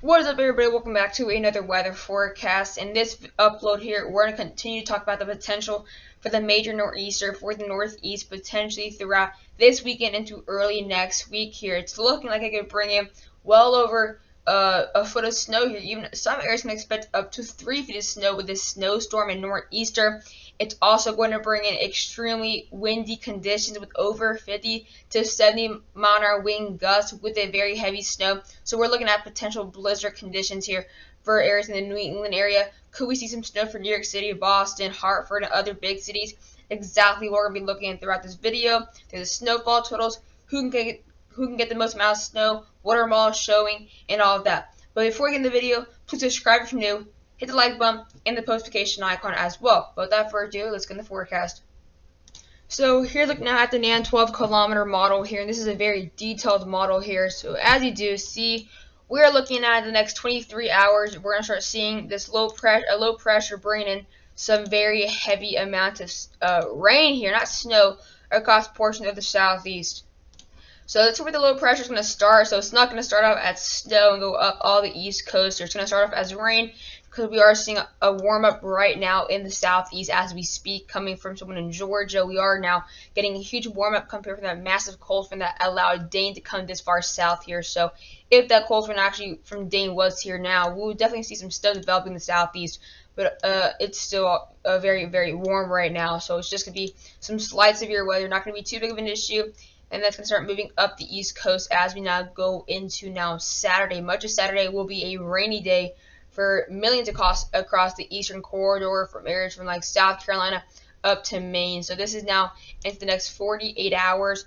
What is up, everybody? Welcome back to another weather forecast. In this upload here, we're going to continue to talk about the potential for the major nor'easter for the northeast potentially throughout this weekend into early next week here. It's looking like it could bring in well over a foot of snow here. Even some areas can expect up to 3 feet of snow with this snowstorm and nor'easter. It's also going to bring in extremely windy conditions with over 50 to 70 mile-an-hour wind gusts with a very heavy snow. So we're looking at potential blizzard conditions here for areas in the New England area. Could we see some snow for New York City, Boston, Hartford, and other big cities? Exactly what we're going to be looking at throughout this video. There's the snowfall totals, who can get the most amount of snow, what are models showing, and all of that. But before we get into the video, please subscribe if you're new, hit the like button, and the notification icon as well. But without further ado, let's get in the forecast. So here looking at the NAN 12 kilometer model here, and this is a very detailed model here. So as you do see, we're looking at the next 23 hours. We're going to start seeing this low pressure bringing in some very heavy amount of rain here, not snow, across portions of the southeast. So that's where the low pressure is going to start. So it's not going to start off as snow and go up all the east coast. It's going to start off as rain because we are seeing a warm up right now in the southeast as we speak, coming from someone in Georgia. We are now getting a huge warm up compared to that massive cold front that allowed Dane to come this far south here. So if that cold front actually from Dane was here now, we would definitely see some snow developing in the southeast. But it's still very, very warm right now. So it's just going to be some slight severe weather, not going to be too big of an issue. And that's going to start moving up the east coast as we now go into Saturday. Much of Saturday will be a rainy day for millions across the eastern corridor, from areas from like South Carolina up to Maine. So this is now into the next 48 hours.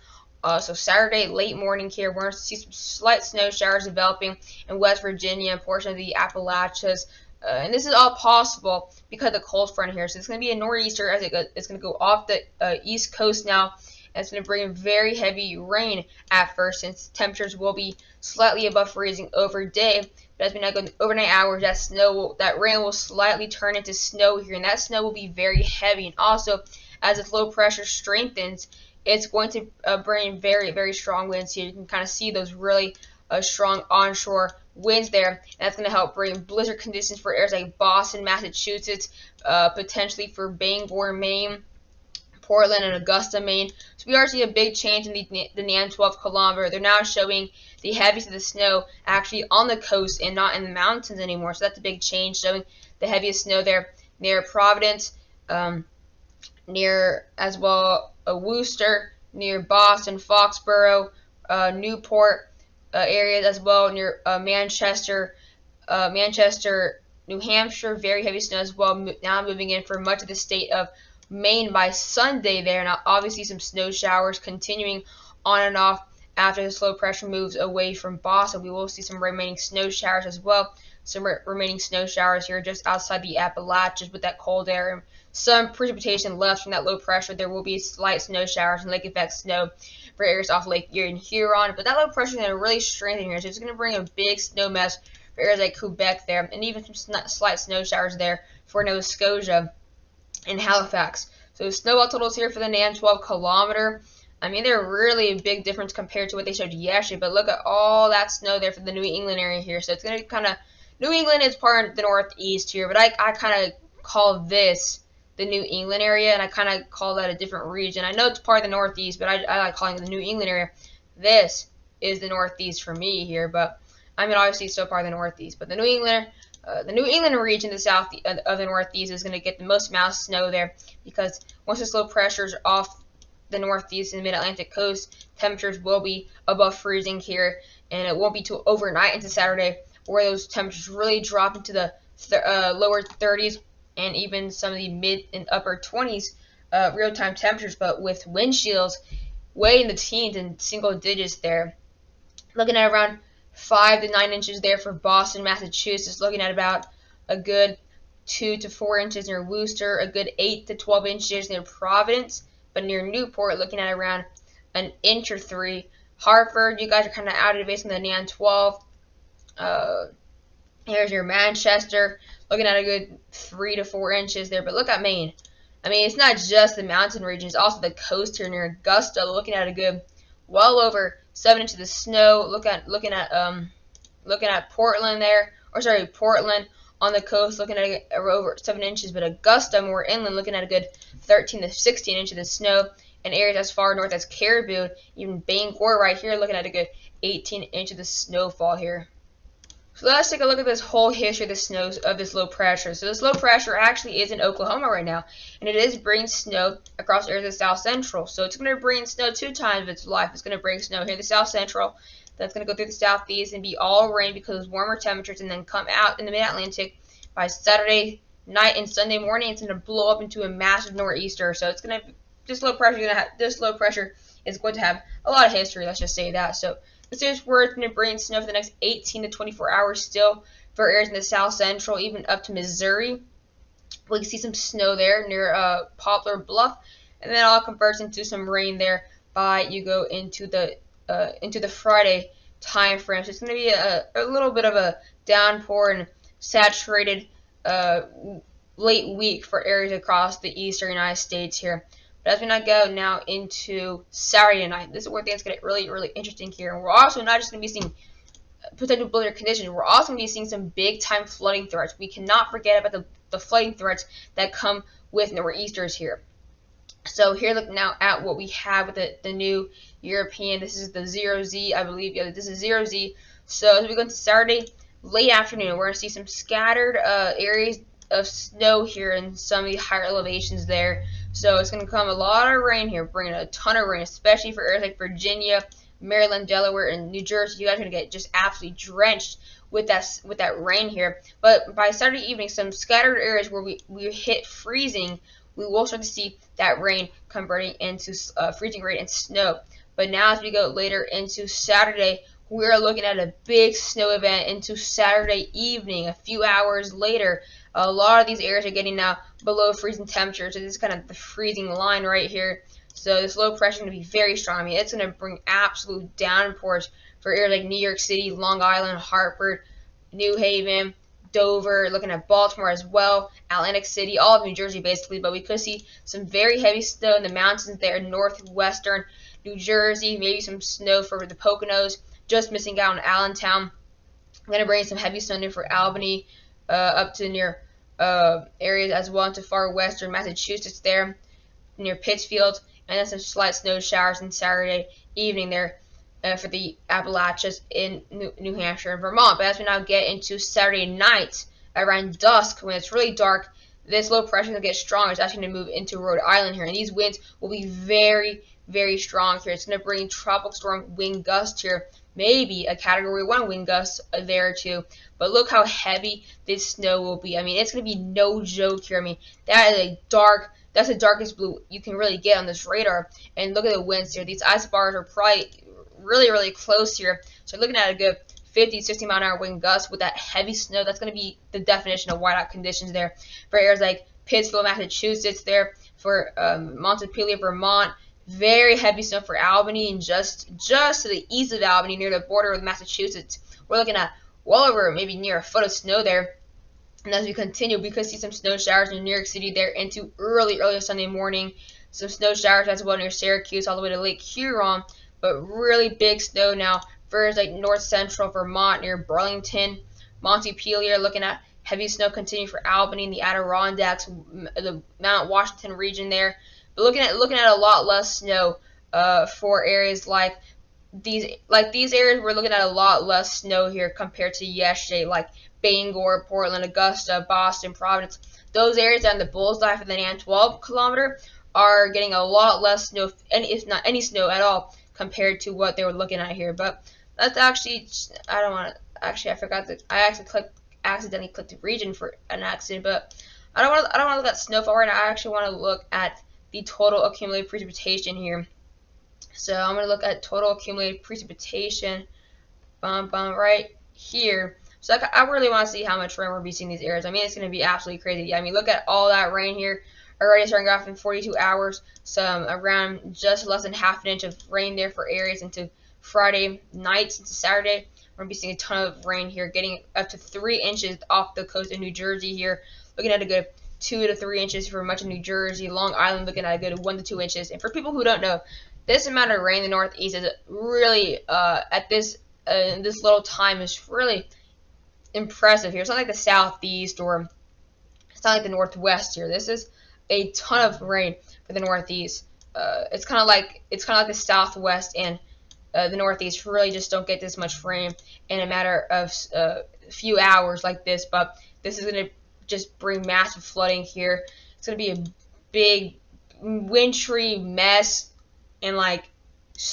So Saturday, late morning here, we're going to see some slight snow showers developing in West Virginia and portion of the Appalachians. And this is all possible because of the cold front here. So it's going to be a nor'easter as it's going to go off the east coast now. And it's going to bring in very heavy rain at first, since temperatures will be slightly above freezing over day. But as we now go into overnight hours, that rain will slightly turn into snow here, and that snow will be very heavy. And also, as this low pressure strengthens, it's going to bring very, very strong winds here. You can kind of see those really strong onshore winds there, and that's going to help bring blizzard conditions for areas like Boston, Massachusetts, potentially for Bangor, Maine, Portland, and Augusta, Maine. So we are seeing a big change in the NAN 12 kilometer. They're now showing the heaviest of the snow actually on the coast and not in the mountains anymore. So that's a big change, showing the heaviest snow there near Providence, near as well Worcester, near Boston, Foxborough, Newport areas as well, near Manchester, New Hampshire. Very heavy snow as well. Now moving in for much of the state of Maine by Sunday there. Now obviously some snow showers continuing on and off after the low pressure moves away from Boston. We will see some remaining snow showers as well. Some remaining snow showers here just outside the Appalachians with that cold air and some precipitation left from that low pressure. There will be slight snow showers and lake effect snow for areas off Lake Erie and Huron. But that low pressure is going to really strengthen here. So it's going to bring a big snow mess for areas like Quebec there, and even some slight snow showers there for Nova Scotia in Halifax. So snowball totals here for the NAN 12 kilometer. I mean, they're really a big difference compared to what they showed yesterday. But look at all that snow there for the New England area here. So it's going to kind of, New England is part of the northeast here, but I kind of call this the New England area, and I kind of call that a different region. I know it's part of the northeast, but I like calling it the New England area. This is the northeast for me here, but I mean, obviously it's still part of the northeast. But the New England region, the south of the northeast, is going to get the most amount of snow there, because once this low pressure is off the northeast and mid-Atlantic coast, temperatures will be above freezing here, and it won't be till overnight into Saturday where those temperatures really drop into the lower 30s and even some of the mid and upper 20s real-time temperatures, but with wind chills way in the teens and single digits there. Looking at around 5 to 9 inches there for Boston, Massachusetts. Looking at about a good 2 to 4 inches near Worcester, a good 8 to 12 inches near Providence, but near Newport, looking at around an inch or 3. Hartford, you guys are kind of out of base on the NAN 12. Here's your Manchester, looking at a good 3 to 4 inches there. But look at Maine. I mean, it's not just the mountain region, it's also the coast here near Augusta, looking at a good well over 7 inches of snow. Looking at looking at Portland there, or sorry, Portland on the coast, looking at over 7 inches, but Augusta, more inland, looking at a good 13 to 16 inches of snow, and areas as far north as Caribou, even Bangor right here, looking at a good 18 inches of snowfall here. So let's take a look at this whole history of this low pressure. So this low pressure actually is in Oklahoma right now, and it is bringing snow across areas of the South Central. So it's going to bring snow 2 times of its life. It's going to bring snow here in the South Central. That's going to go through the southeast and be all rain because of warmer temperatures, and then come out in the mid-Atlantic by Saturday night and Sunday morning. It's going to blow up into a massive nor'easter. So it's going to this low pressure is going to have a lot of history. Let's just say that. So this is where it's going to bring snow for the next 18 to 24 hours still for areas in the South Central, even up to Missouri. We can see some snow there near Poplar Bluff, and then it all converts into some rain there by you go into the Friday time frame. So it's going to be a little bit of a downpour and saturated late week for areas across the eastern United States here. But as we now go now into Saturday night, this is where things get really, really interesting here. And we're also not just going to be seeing potential blizzard conditions, we're also going to be seeing some big-time flooding threats. We cannot forget about the flooding threats that come with nor'easters here. So here, look now at what we have with the new European. This is the 0Z, I believe. Yeah, this is 0Z. So as we go into Saturday, late afternoon, we're going to see some scattered areas of snow here in some of the higher elevations there. So it's going to come a lot of rain here, bringing a ton of rain, especially for areas like Virginia, Maryland, Delaware, and New Jersey. You guys are going to get just absolutely drenched with that rain here. But by Saturday evening, some scattered areas where we hit freezing, we will start to see that rain converting into freezing rain and snow. But now as we go later into Saturday, we're looking at a big snow event into Saturday evening. A few hours later, a lot of these areas are getting now below freezing temperatures. So this is kind of the freezing line right here. So this low pressure is going to be very strong. I mean, it's going to bring absolute downpours for areas like New York City, Long Island, Hartford, New Haven, Dover, looking at Baltimore as well, Atlantic City, all of New Jersey basically. But we could see some very heavy snow in the mountains there, northwestern New Jersey, maybe some snow for the Poconos, just missing out on Allentown. I'm going to bring some heavy snow in for Albany, up to near areas as well into far western Massachusetts there, near Pittsfield, and then some slight snow showers on Saturday evening there for the Appalachians in New Hampshire and Vermont. But as we now get into Saturday night, around dusk, when it's really dark, this low pressure will get stronger. It's actually going to move into Rhode Island here, and these winds will be very, very strong here. It's going to bring tropical storm wind gusts here, maybe a Category 1 wind gust there too. But look how heavy this snow will be. I mean, it's going to be no joke here. I mean, that's the darkest blue you can really get on this radar. And look at the winds here. These ice bars are probably really, really close here. So looking at a good 50, 60 mile an hour wind gusts with that heavy snow. That's going to be the definition of whiteout conditions there for areas like Pittsfield, Massachusetts, there for Montpelier, Vermont. Very heavy snow for Albany, and just to the east of Albany, near the border with Massachusetts, we're looking at well over maybe near a foot of snow there. And as we continue, we could see some snow showers in New York City there into early Sunday morning. Some snow showers as well near Syracuse all the way to Lake Huron. But really big snow now for areas like north central Vermont near Burlington, Montpelier, looking at heavy snow continuing for Albany and the Adirondacks, the Mount Washington region there. But looking at a lot less snow for areas like these areas. We're looking at a lot less snow here compared to yesterday, like Bangor, Portland, Augusta, Boston, Providence. Those areas on the bullseye for the NAN 12 kilometer are getting a lot less snow, if not any snow at all, compared to what they were looking at here. But that's actually, I don't want to, actually I forgot that I accidentally clicked the region for an accident, but I don't want to look at snowfall right now. I actually want to look at the total accumulated precipitation here. So I'm going to look at total accumulated precipitation, right here. So I really want to see how much rain we're seeing in these areas. I mean, it's going to be absolutely crazy. I mean, look at all that rain here. Already starting off in 42 hours. Some around just less than half an inch of rain there for areas into Friday nights into Saturday. We're going to be seeing a ton of rain here, getting up to 3 inches off the coast of New Jersey here. Looking at a good 2 to 3 inches for much of New Jersey. Long Island looking at a good 1 to 2 inches. And for people who don't know, this amount of rain in the Northeast is really at this in this little time is really impressive here. It's not like the southeast or it's not like the northwest here. This is a ton of rain for the northeast. It's kind of like the southwest and the northeast really just don't get this much rain in a matter of a few hours like this. But this is going to just bring massive flooding here. It's going to be a big wintry mess and like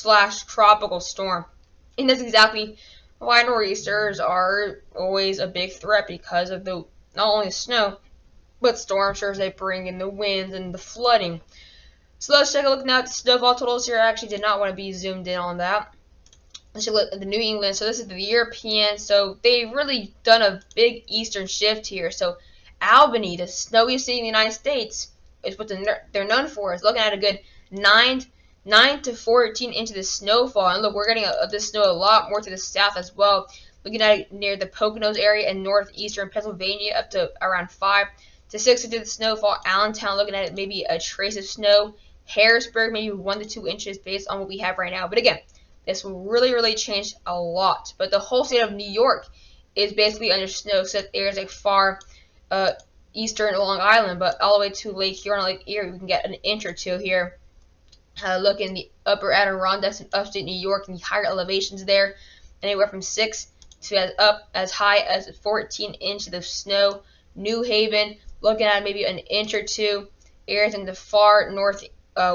/ tropical storm. And that's exactly why nor'easters are always a big threat, because of the not only the snow but storm surges they bring and the winds and the flooding. So let's take a look now at the snowfall totals here. I actually did not want to be zoomed in on that. Let's look at the New England. So this is the European. So they've really done a big eastern shift here. So Albany, the snowiest city in the United States, is what they're known for. Is looking at a good 9 to 14 inches of snowfall. And look, we're getting this snow a lot more to the south as well. Looking at it near the Poconos area and northeastern Pennsylvania, up to around 5 to 6 inches of snowfall. Allentown, looking at it, maybe a trace of snow. Harrisburg, maybe 1 to 2 inches based on what we have right now. But again, this will really change a lot. But the whole state of New York is basically under snow, except areas like far eastern Long Island, but all the way to Lake Huron, Lake Erie, we can get an inch or two here. Look in the upper Adirondacks in upstate New York, and the higher elevations there, anywhere from 6 to as high as 14 inches of snow. New Haven, looking at maybe an inch or two. Areas in the far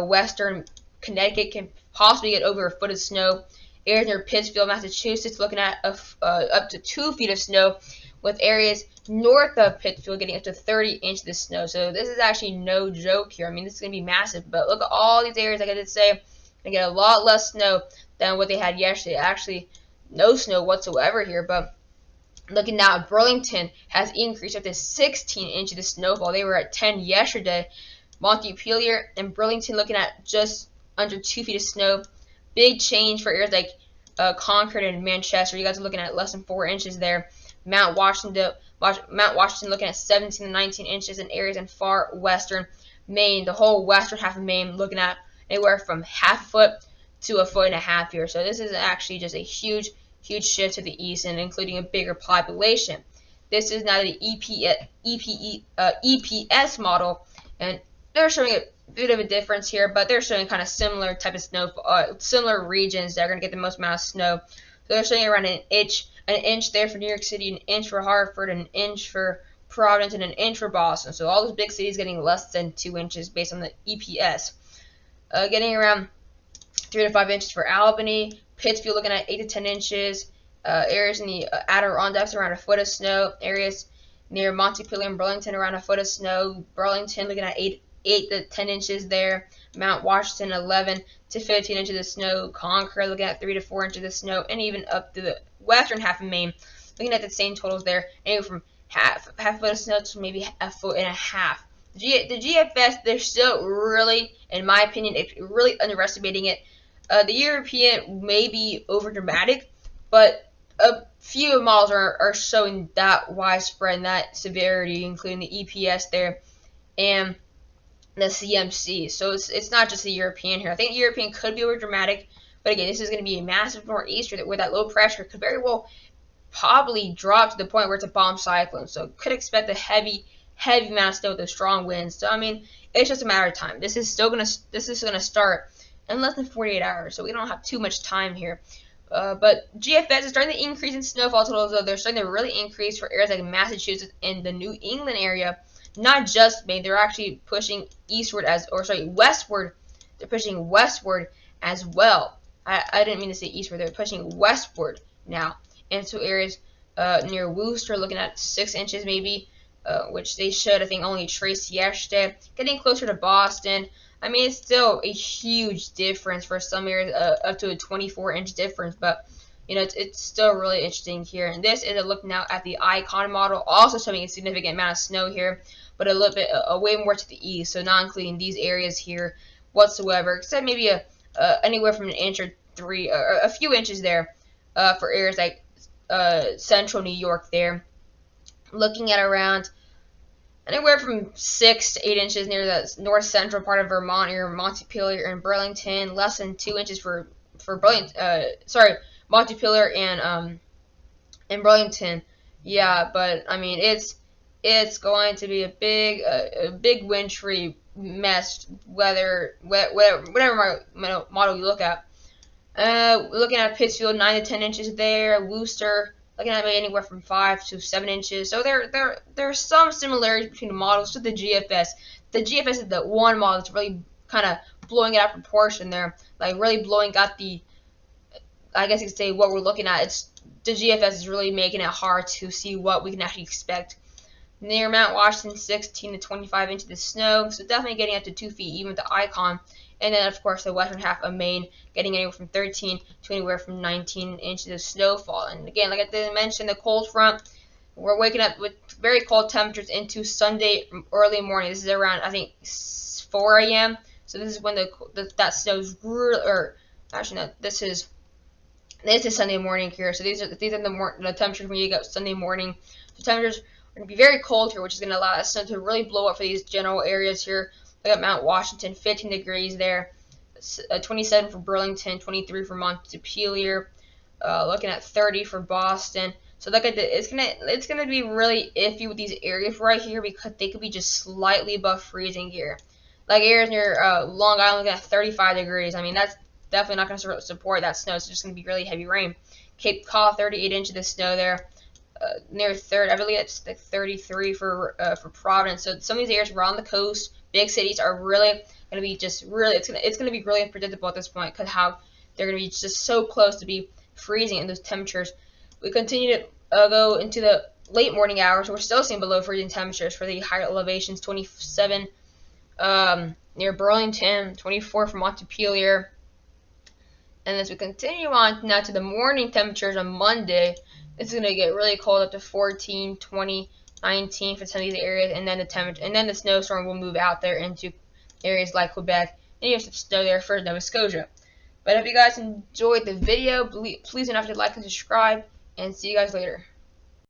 western Connecticut can possibly get over a foot of snow. Areas near Pittsfield, Massachusetts, looking at up to 2 feet of snow, with areas north of Pittsfield getting up to 30 inches of snow. So this is actually no joke here. I mean, this is going to be massive. But look at all these areas, like I did say, going to get a lot less snow than what they had yesterday. Actually, no snow whatsoever here. But looking now at Burlington, has increased up to 16 inches of snowfall. They were at 10 yesterday. Montpelier and Burlington looking at just under 2 feet of snow. Big change for areas like Concord and Manchester. You guys are looking at less than 4 inches there. Mount Washington looking at 17 to 19 inches in areas in far western Maine. The whole western half of Maine looking at anywhere from half a foot to a foot and a half here. So this is actually just a huge shift to the east, and including a bigger population. This is now the EPS model, and they're showing a bit of a difference here, but they're showing kind of similar type of snow, similar regions that are going to get the most amount of snow. So they're showing around an inch there for New York City, an inch for Hartford, an inch for Providence, and an inch for Boston. So all those big cities getting less than 2 inches based on the EPS. Getting around 3 to 5 inches for Albany. Pittsfield looking at 8 to 10 inches. Areas in the Adirondacks around a foot of snow. Areas near Montpelier and Burlington around a foot of snow. Burlington looking at 8 to 10 inches there. Mount Washington 11 to 15 inches of snow. Concord looking at 3 to 4 inches of snow, and even up to the western half of Maine looking at the same totals there, anywhere from half a foot of snow to maybe a foot and a half. The GFS, they're still really, in my opinion, really underestimating it. The European may be over dramatic, but a few models are showing that widespread and that severity, including the EPS there and the CMC. So it's not just the European here. I think the European could be over dramatic, but again, this is going to be a massive nor'easter where that low pressure could very well probably drop to the point where it's a bomb cyclone. So could expect a heavy amount of snow with those strong winds. So I mean, it's just a matter of time. This is gonna start in less than 48 hours, so we don't have too much time here. But GFS is starting to increase in snowfall totals, though. They're starting to really increase for areas like Massachusetts and the New England area. Not just Maine, they're actually pushing westward. They're pushing westward as well. I didn't mean to say eastward. They're pushing westward now into areas near Worcester, looking at 6 inches maybe, which they should, I think, only trace yesterday. Getting closer to Boston. I mean, it's still a huge difference for some areas, up to a 24-inch difference, but you know, it's still really interesting here. And this is a look now at the icon model, also showing a significant amount of snow here, but a little bit, way more to the east, so not including these areas here whatsoever, except maybe anywhere from an inch or a few inches there for areas like central New York there. Looking at around anywhere from 6 to 8 inches near the north central part of Vermont, near Montpelier and Burlington. Less than 2 inches for Burlington. Montpelier and Burlington. Yeah, but I mean it's going to be a big wintry mess. Whatever model you look at. Looking at Pittsfield, 9 to 10 inches there. Worcester, looking at anywhere from 5 to 7 inches. So there's some similarities between the models to the GFS. The GFS is the one model that's really kind of blowing it out of proportion there, like really blowing out the. I guess you could say what we're looking at. It's the GFS is really making it hard to see what we can actually expect. Near Mount Washington, 16 to 25 inches of snow, so definitely getting up to 2 feet, even with the icon. And then, of course, the western half of Maine getting anywhere from 13 to anywhere from 19 inches of snowfall. And again, like I did mention, the cold front, we're waking up with very cold temperatures into Sunday early morning. This is around, I think, 4 a.m. So this is when that snow's really, or actually no, this is Sunday morning here. So these are the temperatures when you get Sunday morning. So temperatures are going to be very cold here, which is going to allow that snow to really blow up for these general areas here. Look at Mount Washington, 15 degrees there. 27 for Burlington, 23 for Montpelier. Looking at 30 for Boston. So look at it's gonna be really iffy with these areas right here because they could be just slightly above freezing here. Like areas near Long Island, looking at 35 degrees. I mean that's definitely not going to support that snow. It's just going to be really heavy rain. Cape Cod, 38 inches of snow there. Near third, I believe it's like 33 for Providence. So some of these areas around the coast, big cities are really going to be just really. It's going to be really unpredictable at this point because how they're going to be just so close to be freezing in those temperatures. We continue to go into the late morning hours. We're still seeing below freezing temperatures for the higher elevations. 27 near Burlington, 24 for Montpelier. And as we continue on now to the morning temperatures on Monday, it's going to get really cold up to 14, 20, 19 for some of these areas, and then the snowstorm will move out there into areas like Quebec, and you have some snow there for Nova Scotia. But if you guys enjoyed the video, please don't forget to like and subscribe, and see you guys later.